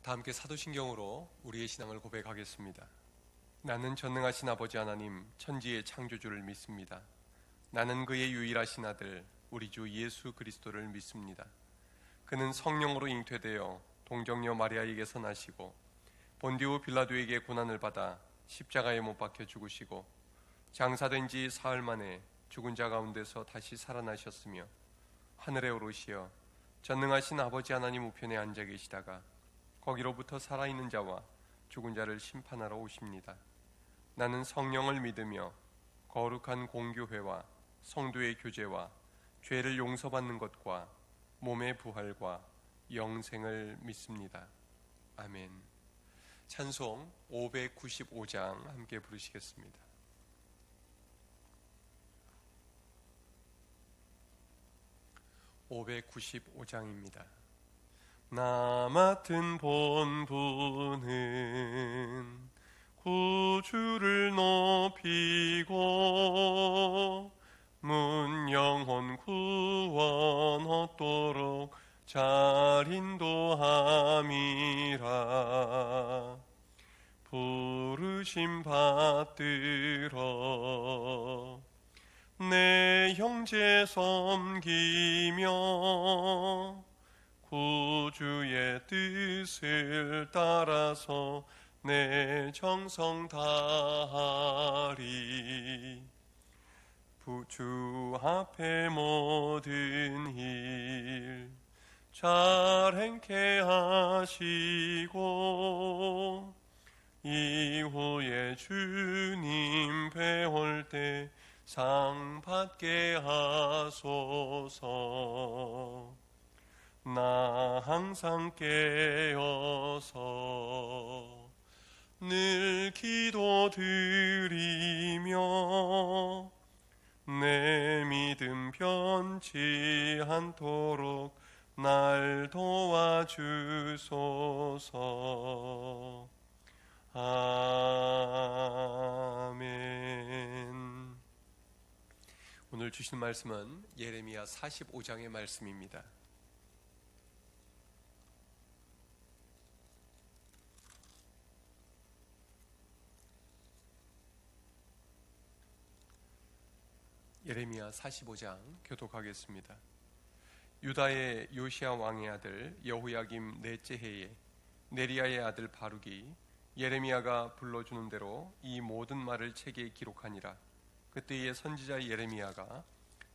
다 함께 사도신경으로 우리의 신앙을 고백하겠습니다. 나는 전능하신 아버지 하나님 천지의 창조주를 믿습니다. 나는 그의 유일하신 아들 우리 주 예수 그리스도를 믿습니다. 그는 성령으로 잉태되어 동정녀 마리아에게서 나시고 본디오 빌라도에게 고난을 받아 십자가에 못 박혀 죽으시고 장사된 지 사흘 만에 죽은 자 가운데서 다시 살아나셨으며 하늘에 오르시어 전능하신 아버지 하나님 우편에 앉아 계시다가 거기로부터 살아있는 자와 죽은 자를 심판하러 오십니다. 나는 성령을 믿으며 거룩한 공교회와 성도의 교제와 죄를 용서받는 것과 몸의 부활과 영생을 믿습니다. 아멘. 찬송 595장 함께 부르시겠습니다. (595장입니다) 나 맡은 본분은 구주를 높이고 문 영혼 구원 얻도록 잘 인도함이라. 부르심 받들어 내 형제 섬기며 구주의 뜻을 따라서 내 정성 다하리. 주 앞에 모든 일 잘 행케 하시고 이후에 주님 배울 때 상 받게 하소서. 나 항상 깨어서 늘 기도드리며 내 믿음 변치 않도록 날 도와주소서. 아멘. 오늘 주신 말씀은 예레미야 45장의 말씀입니다. 예레미야 45장 교독하겠습니다. 유다의 요시야 왕의 아들 여호야김 넷째 해에 네리야의 아들 바룩이 예레미야가 불러주는 대로 이 모든 말을 책에 기록하니라. 그때의 선지자 예레미야가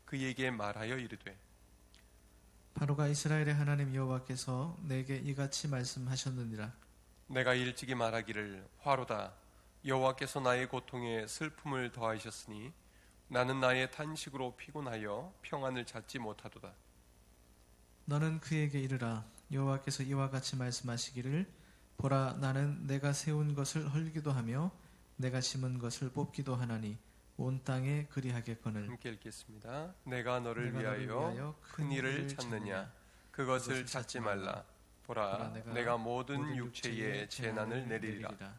그에게 말하여 이르되, 바로가 이스라엘의 하나님 여호와께서 내게 이같이 말씀하셨느니라. 내가 일찍이 말하기를 화로다. 여호와께서 나의 고통에 슬픔을 더하셨으니 나는 나의 탄식으로 피곤하여 평안을 찾지 못하도다. 너는 그에게 이르라. 여호와께서 이와 같이 말씀하시기를 보라, 나는 내가 세운 것을 헐기도 하며 내가 심은 것을 뽑기도 하나니 온 땅에 그리하겠거늘. 함께 읽겠습니다. 내가 너를 위하여 큰 일을 찾느냐? 그것을 찾지 말라. 보라, 내가 모든 육체에 재난을 내리리라.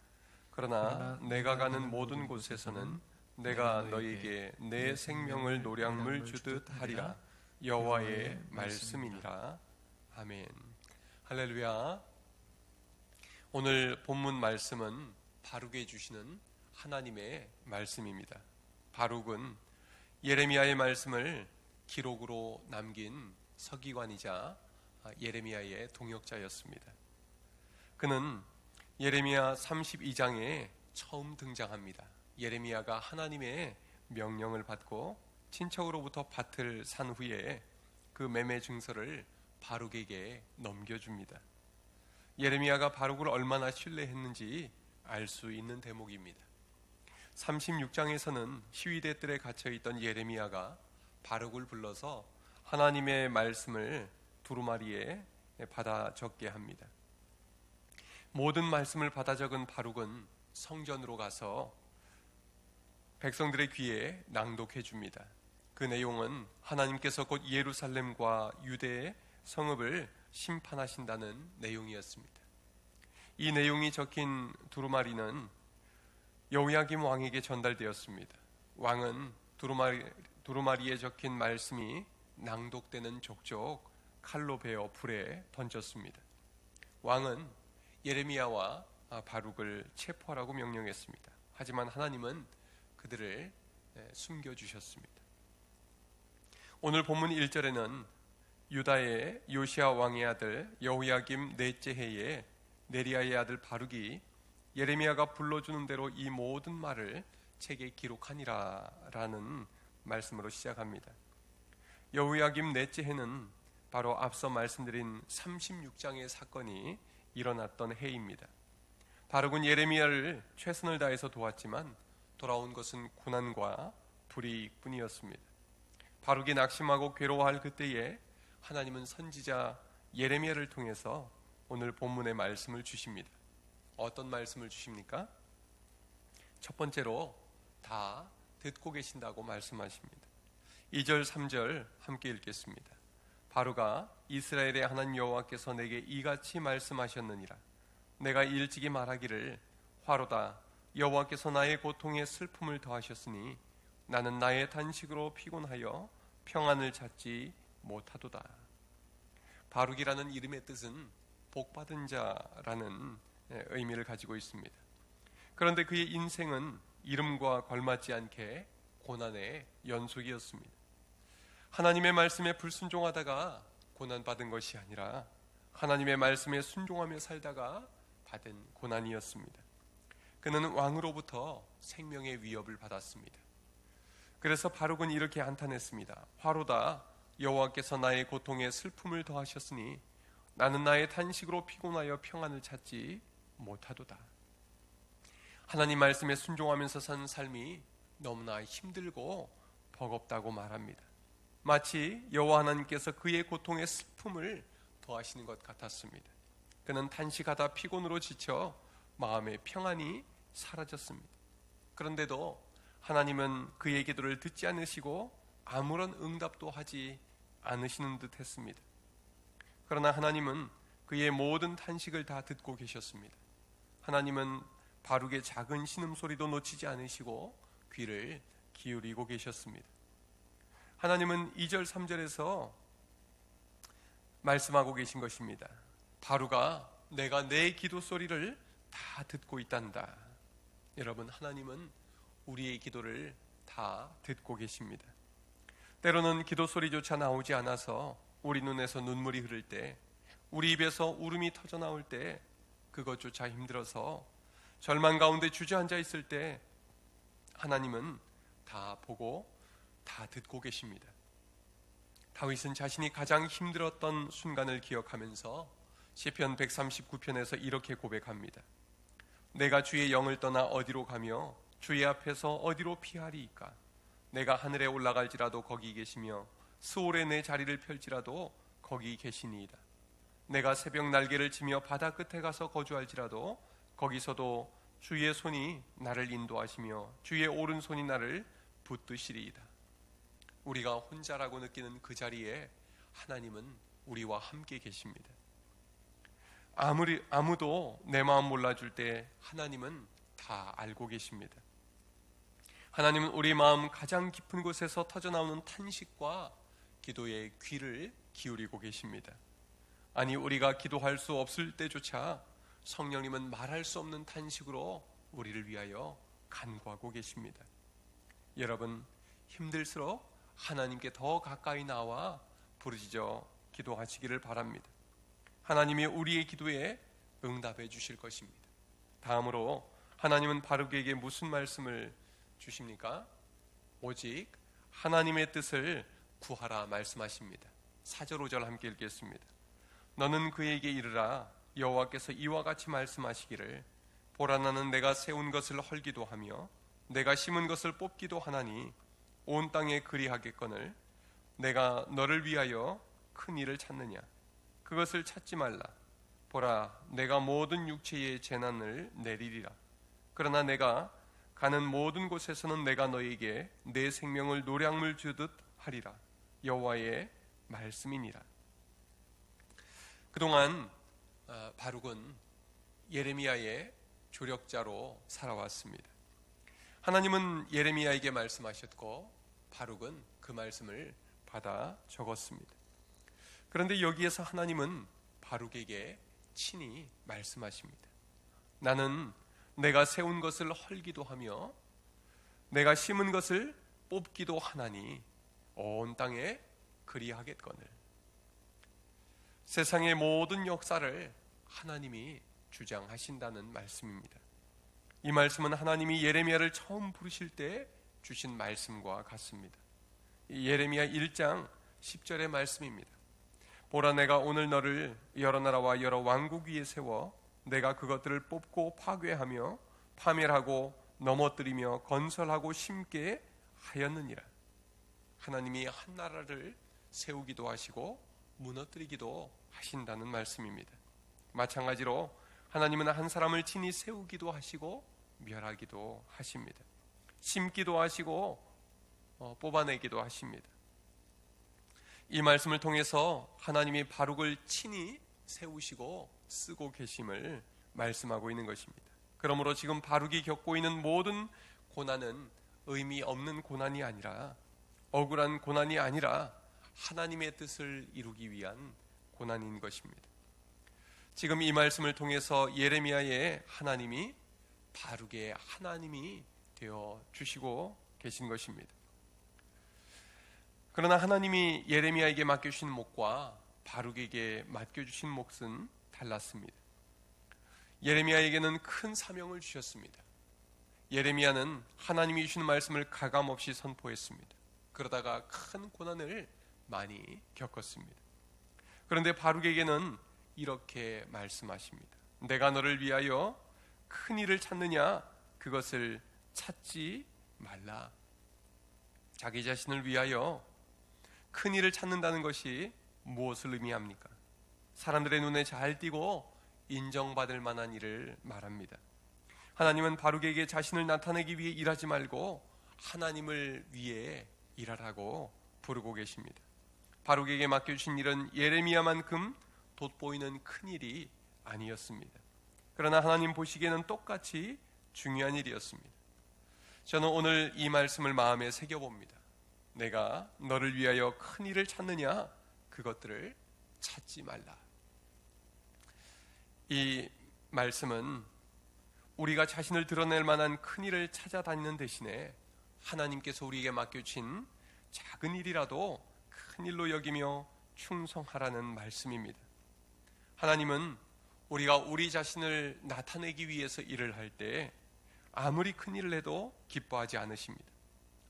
그러나 내가 가는 모든 곳에서는 내가 너에게 내 생명을 노량물 주듯 하리라. 여호와의 말씀이니라. 아멘. 할렐루야. 오늘 본문 말씀은 바룩에 주시는 하나님의 말씀입니다. 바룩은 예레미야의 말씀을 기록으로 남긴 서기관이자 예레미야의 동역자였습니다. 그는 예레미야 32장에 처음 등장합니다. 예레미야가 하나님의 명령을 받고 친척으로부터 밭을 산 후에 그 매매 증서를 바룩에게 넘겨줍니다. 예레미야가 바룩을 얼마나 신뢰했는지 알 수 있는 대목입니다. 36장에서는 시위대 뜰에 갇혀있던 예레미야가 바룩을 불러서 하나님의 말씀을 두루마리에 받아 적게 합니다. 모든 말씀을 받아 적은 바룩은 성전으로 가서 백성들의 귀에 낭독해 줍니다. 그 내용은 하나님께서 곧 예루살렘과 유대의 성읍을 심판하신다는 내용이었습니다. 이 내용이 적힌 두루마리는 여호야김 왕에게 전달되었습니다. 왕은 두루마리에 적힌 말씀이 낭독되는 족족 칼로 베어 불에 던졌습니다. 왕은 예레미야와 바룩을 체포하라고 명령했습니다. 하지만 하나님은 그들을 숨겨주셨습니다. 오늘 본문 1절에는 유다의 요시야 왕의 아들 여호야김 넷째 해에 네리야의 아들 바룩이 예레미야가 불러주는 대로 이 모든 말을 책에 기록하니라 라는 말씀으로 시작합니다. 여호야김 넷째 해는 바로 앞서 말씀드린 36장의 사건이 일어났던 해입니다. 바룩은 예레미야를 최선을 다해서 도왔지만 돌아온 것은 고난과 불이익뿐이었습니다. 바룩이 낙심하고 괴로워할 그때에 하나님은 선지자 예레미야를 통해서 오늘 본문의 말씀을 주십니다. 어떤 말씀을 주십니까? 첫 번째로 다 듣고 계신다고 말씀하십니다. 2절 3절 함께 읽겠습니다. 바룩아, 이스라엘의 하나님 여호와께서 내게 이같이 말씀하셨느니라. 내가 일찍이 말하기를 화로다, 여호와께서 나의 고통에 슬픔을 더하셨으니 나는 나의 단식으로 피곤하여 평안을 찾지 못하도다. 바룩이라는 이름의 뜻은 복받은 자라는 의미를 가지고 있습니다. 그런데 그의 인생은 이름과 걸맞지 않게 고난의 연속이었습니다. 하나님의 말씀에 불순종하다가 고난받은 것이 아니라 하나님의 말씀에 순종하며 살다가 받은 고난이었습니다. 그는 왕으로부터 생명의 위협을 받았습니다. 그래서 바룩은 이렇게 한탄했습니다. 화로다, 여호와께서 나의 고통에 슬픔을 더하셨으니 나는 나의 탄식으로 피곤하여 평안을 찾지 못하도다. 하나님 말씀에 순종하면서 사는 삶이 너무나 힘들고 버겁다고 말합니다. 마치 여호와 하나님께서 그의 고통에 슬픔을 더하시는 것 같았습니다. 그는 탄식하다 피곤으로 지쳐 마음의 평안이 사라졌습니다. 그런데도 하나님은 그의 기도를 듣지 않으시고 아무런 응답도 하지 않으시는 듯 했습니다. 그러나 하나님은 그의 모든 탄식을 다 듣고 계셨습니다. 하나님은 바룩의 작은 신음소리도 놓치지 않으시고 귀를 기울이고 계셨습니다. 하나님은 2절 3절에서 말씀하고 계신 것입니다. 바룩아, 내가 내 기도 소리를 다 듣고 있단다. 여러분, 하나님은 우리의 기도를 다 듣고 계십니다. 때로는 기도 소리조차 나오지 않아서 우리 눈에서 눈물이 흐를 때, 우리 입에서 울음이 터져 나올 때, 그것조차 힘들어서 절망 가운데 주저앉아 있을 때 하나님은 다 보고 다 듣고 계십니다. 다윗은 자신이 가장 힘들었던 순간을 기억하면서 시편 139편에서 이렇게 고백합니다. 내가 주의 영을 떠나 어디로 가며 주의 앞에서 어디로 피하리이까? 내가 하늘에 올라갈지라도 거기 계시며 스올에 내 자리를 펼지라도 거기 계시니이다. 내가 새벽 날개를 치며 바다 끝에 가서 거주할지라도 거기서도 주의 손이 나를 인도하시며 주의 오른손이 나를 붙드시리이다. 우리가 혼자라고 느끼는 그 자리에 하나님은 우리와 함께 계십니다. 아무도 내 마음 몰라줄 때 하나님은 다 알고 계십니다. 하나님은 우리 마음 가장 깊은 곳에서 터져나오는 탄식과 기도에 귀를 기울이고 계십니다. 아니, 우리가 기도할 수 없을 때조차 성령님은 말할 수 없는 탄식으로 우리를 위하여 간구하고 계십니다. 여러분, 힘들수록 하나님께 더 가까이 나와 부르짖어 기도하시기를 바랍니다. 하나님이 우리의 기도에 응답해 주실 것입니다. 다음으로 하나님은 바룩에게 무슨 말씀을 주십니까? 오직 하나님의 뜻을 구하라 말씀하십니다. 4절 5절 함께 읽겠습니다. 너는 그에게 이르라, 여호와께서 이와 같이 말씀하시기를 보라, 나는 내가 세운 것을 헐기도 하며 내가 심은 것을 뽑기도 하나니 온 땅에 그리하겠거늘 내가 너를 위하여 큰 일을 찾느냐? 그것을 찾지 말라. 보라, 내가 모든 육체의 재난을 내리리라. 그러나 내가 가는 모든 곳에서는 내가 너에게 내 생명을 노량물 주듯 하리라. 여호와의 말씀이니라. 그동안 바룩은 예레미야의 조력자로 살아왔습니다. 하나님은 예레미야에게 말씀하셨고 바룩은 그 말씀을 받아 적었습니다. 그런데 여기에서 하나님은 바룩에게 친히 말씀하십니다. 나는 내가 세운 것을 헐기도 하며 내가 심은 것을 뽑기도 하나니 온 땅에 그리하겠거늘. 세상의 모든 역사를 하나님이 주장하신다는 말씀입니다. 이 말씀은 하나님이 예레미야를 처음 부르실 때 주신 말씀과 같습니다. 예레미야 1장 10절의 말씀입니다. 보라, 내가 오늘 너를 여러 나라와 여러 왕국 위에 세워 내가 그것들을 뽑고 파괴하며 파멸하고 넘어뜨리며 건설하고 심게 하였느니라. 하나님이 한 나라를 세우기도 하시고 무너뜨리기도 하신다는 말씀입니다. 마찬가지로 하나님은 한 사람을 친히 세우기도 하시고 멸하기도 하십니다. 심기도 하시고 뽑아내기도 하십니다. 이 말씀을 통해서 하나님이 바룩을 친히 세우시고 쓰고 계심을 말씀하고 있는 것입니다. 그러므로 지금 바룩이 겪고 있는 모든 고난은 의미 없는 고난이 아니라, 억울한 고난이 아니라 하나님의 뜻을 이루기 위한 고난인 것입니다. 지금 이 말씀을 통해서 예레미야의 하나님이 바룩의 하나님이 되어 주시고 계신 것입니다. 그러나 하나님이 예레미야에게 맡겨주신 몫과 바룩에게 맡겨주신 몫은 달랐습니다. 예레미야에게는 큰 사명을 주셨습니다. 예레미야는 하나님이 주신 말씀을 가감없이 선포했습니다. 그러다가 큰 고난을 많이 겪었습니다. 그런데 바룩에게는 이렇게 말씀하십니다. 내가 너를 위하여 큰 일을 찾느냐? 그것을 찾지 말라. 자기 자신을 위하여 큰 일을 찾는다는 것이 무엇을 의미합니까? 사람들의 눈에 잘 띄고 인정받을 만한 일을 말합니다. 하나님은 바룩에게 자신을 나타내기 위해 일하지 말고 하나님을 위해 일하라고 부르고 계십니다. 바룩에게 맡겨주신 일은 예레미야만큼 돋보이는 큰 일이 아니었습니다. 그러나 하나님 보시기에는 똑같이 중요한 일이었습니다. 저는 오늘 이 말씀을 마음에 새겨봅니다. 내가 너를 위하여 큰 일을 찾느냐? 그것들을 찾지 말라. 이 말씀은 우리가 자신을 드러낼 만한 큰 일을 찾아다니는 대신에 하나님께서 우리에게 맡겨주신 작은 일이라도 큰 일로 여기며 충성하라는 말씀입니다. 하나님은 우리가 우리 자신을 나타내기 위해서 일을 할 때 아무리 큰 일을 해도 기뻐하지 않으십니다.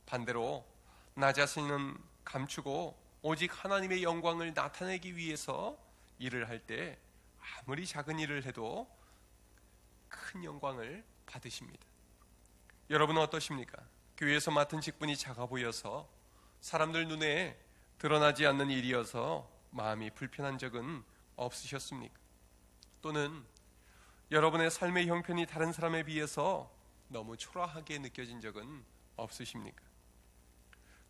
반대로 나 자신은 감추고 오직 하나님의 영광을 나타내기 위해서 일을 할 때 아무리 작은 일을 해도 큰 영광을 받으십니다. 여러분은 어떠십니까? 교회에서 맡은 직분이 작아 보여서 사람들 눈에 드러나지 않는 일이어서 마음이 불편한 적은 없으셨습니까? 또는 여러분의 삶의 형편이 다른 사람에 비해서 너무 초라하게 느껴진 적은 없으십니까?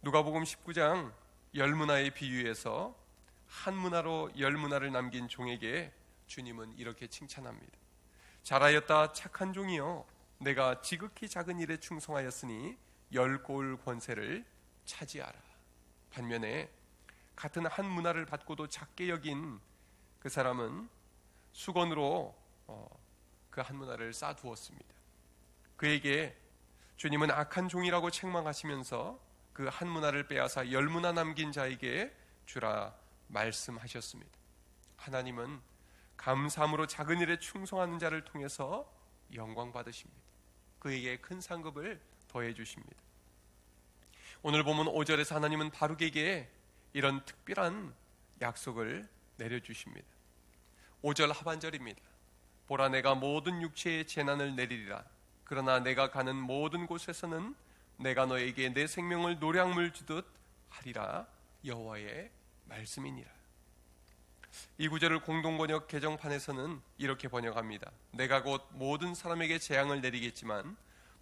누가복음 19장 열문화의 비유에서 한 문화로 열 문화를 남긴 종에게 주님은 이렇게 칭찬합니다. 잘하였다 착한 종이여, 내가 지극히 작은 일에 충성하였으니 10고을 권세를 차지하라. 반면에 같은 한 문화를 받고도 작게 여긴 그 사람은 수건으로 그 한 문화를 싸두었습니다. 그에게 주님은 악한 종이라고 책망하시면서 그 한 문화를 빼앗아 10문화 남긴 자에게 주라 말씀하셨습니다. 하나님은 감사함으로 작은 일에 충성하는 자를 통해서 영광 받으십니다. 그에게 큰 상급을 더해 주십니다. 오늘 보면 5절에서 하나님은 바룩에게 이런 특별한 약속을 내려주십니다. 5절 하반절입니다. 보라, 내가 모든 육체의 재난을 내리리라. 그러나 내가 가는 모든 곳에서는 내가 너에게 내 생명을 노량물 주듯 하리라. 여호와의 말씀이니라. 이 구절을 공동번역 개정판에서는 이렇게 번역합니다. 내가 곧 모든 사람에게 재앙을 내리겠지만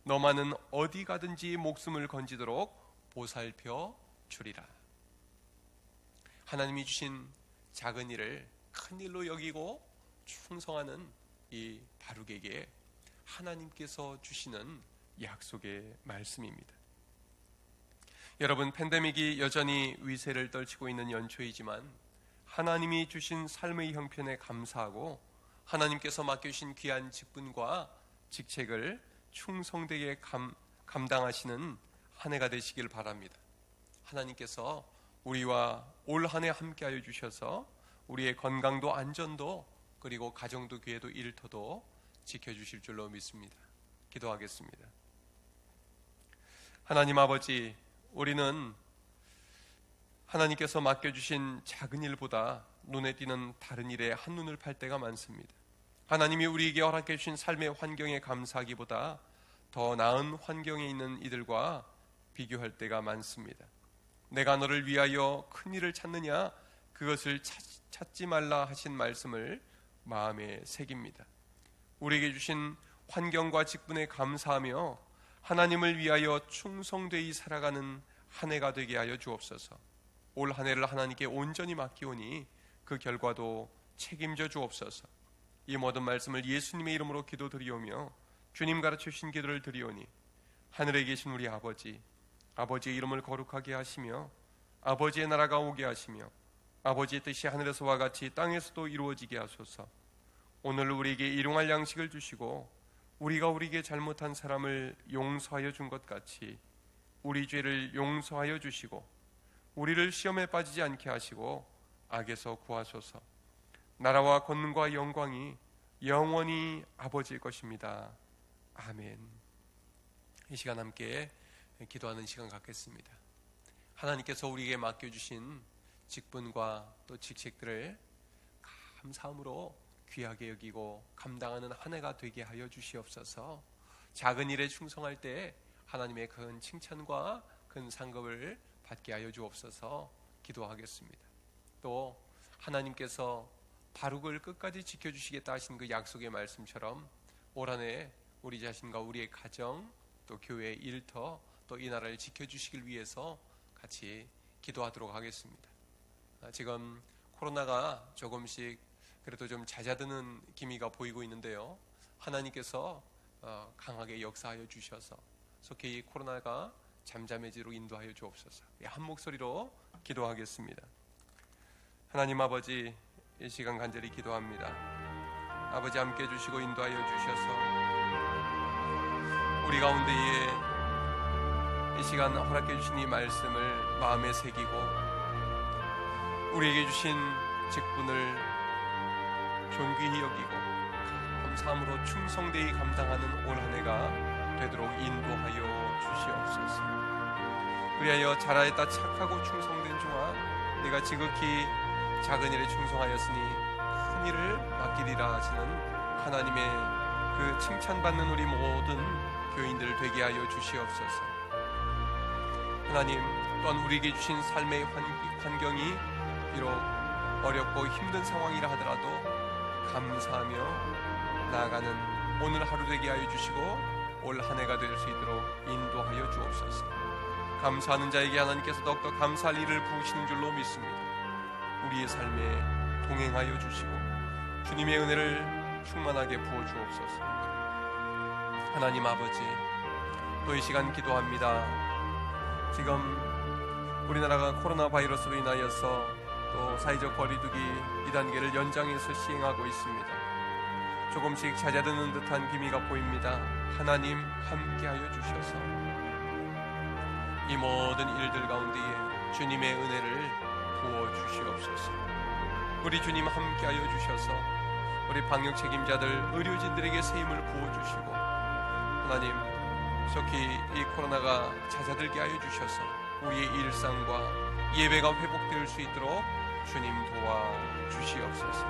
너만은 어디 가든지 목숨을 건지도록 보살펴 주리라. 하나님이 주신 작은 일을 큰 일로 여기고 충성하는 이 바룩에게 하나님께서 주시는 약속의 말씀입니다. 여러분, 팬데믹이 여전히 위세를 떨치고 있는 연초이지만 하나님이 주신 삶의 형편에 감사하고 하나님께서 맡겨주신 귀한 직분과 직책을 충성되게 감당하시는 한 해가 되시길 바랍니다. 하나님께서 우리와 올 한 해 함께하여 주셔서 우리의 건강도 안전도 그리고 가정도 교회도 일터도 지켜주실 줄로 믿습니다. 기도하겠습니다. 하나님 아버지, 우리는 하나님께서 맡겨주신 작은 일보다 눈에 띄는 다른 일에 한눈을 팔 때가 많습니다. 하나님이 우리에게 허락해 주신 삶의 환경에 감사하기보다 더 나은 환경에 있는 이들과 비교할 때가 많습니다. 내가 너를 위하여 큰 일을 찾느냐, 그것을 찾지 말라 하신 말씀을 마음에 새깁니다. 우리에게 주신 환경과 직분에 감사하며 하나님을 위하여 충성되이 살아가는 한 해가 되게 하여 주옵소서. 올 한 해를 하나님께 온전히 맡기오니 그 결과도 책임져 주옵소서. 이 모든 말씀을 예수님의 이름으로 기도드리오며 주님 가르쳐 주신 기도를 드리오니 하늘에 계신 우리 아버지, 아버지의 이름을 거룩하게 하시며 아버지의 나라가 오게 하시며 아버지의 뜻이 하늘에서와 같이 땅에서도 이루어지게 하소서. 오늘 우리에게 일용할 양식을 주시고 우리가 우리에게 잘못한 사람을 용서하여 준 것 같이 우리 죄를 용서하여 주시고 우리를 시험에 빠지지 않게 하시고 악에서 구하소서. 나라와 권능과 영광이 영원히 아버지의 것입니다. 아멘. 이 시간 함께 기도하는 시간 갖겠습니다. 하나님께서 우리에게 맡겨주신 직분과 또 직책들을 감사함으로 귀하게 여기고 감당하는 한 해가 되게 하여 주시옵소서. 작은 일에 충성할 때 하나님의 큰 칭찬과 큰 상급을 받게 하여 주옵소서. 기도하겠습니다. 또 하나님께서 바룩을 끝까지 지켜주시겠다 하신 그 약속의 말씀처럼 올 한 해 우리 자신과 우리의 가정 또 교회 일터 또 이 나라를 지켜주시길 위해서 같이 기도하도록 하겠습니다. 지금 코로나가 조금씩 그래도 좀 잦아드는 기미가 보이고 있는데요, 하나님께서 강하게 역사하여 주셔서 속히 이 코로나가 잠잠해지로 인도하여 주옵소서. 한 목소리로 기도하겠습니다. 하나님 아버지, 이 시간 간절히 기도합니다. 아버지 함께 해주시고 인도하여 주셔서 우리 가운데에 이 시간 허락해 주신 이 말씀을 마음에 새기고 우리에게 주신 직분을 존귀히 여기고 감사함으로 충성되이 감당하는 올 한 해가 되도록 인도하여 주시옵소서. 그리하여 잘하였다 착하고 충성된 종아, 네가 지극히 작은 일에 충성하였으니 큰 일을 맡기리라 하시는 하나님의 그 칭찬받는 우리 모든 교인들 되게 하여 주시옵소서. 하나님, 또한 우리에게 주신 삶의 환경이 비록 어렵고 힘든 상황이라 하더라도 감사하며 나아가는 오늘 하루 되게 하여 주시고 올 한 해가 될 수 있도록 인도하여 주옵소서. 감사하는 자에게 하나님께서 더욱더 감사할 일을 부으시는 줄로 믿습니다. 우리의 삶에 동행하여 주시고 주님의 은혜를 충만하게 부어 주옵소서. 하나님 아버지, 또 이 시간 기도합니다. 지금 우리나라가 코로나 바이러스로 인하여서 또 사회적 거리두기 2단계를 연장해서 시행하고 있습니다. 조금씩 잦아드는 듯한 기미가 보입니다. 하나님 함께하여 주셔서 이 모든 일들 가운데에 주님의 은혜를 부어 주시옵소서. 우리 주님 함께하여 주셔서 우리 방역 책임자들, 의료진들에게 새 힘을 부어 주시고 하나님 속히 이 코로나가 잦아들게 하여 주셔서 우리의 일상과 예배가 회복될 수 있도록 주님 도와 주시옵소서.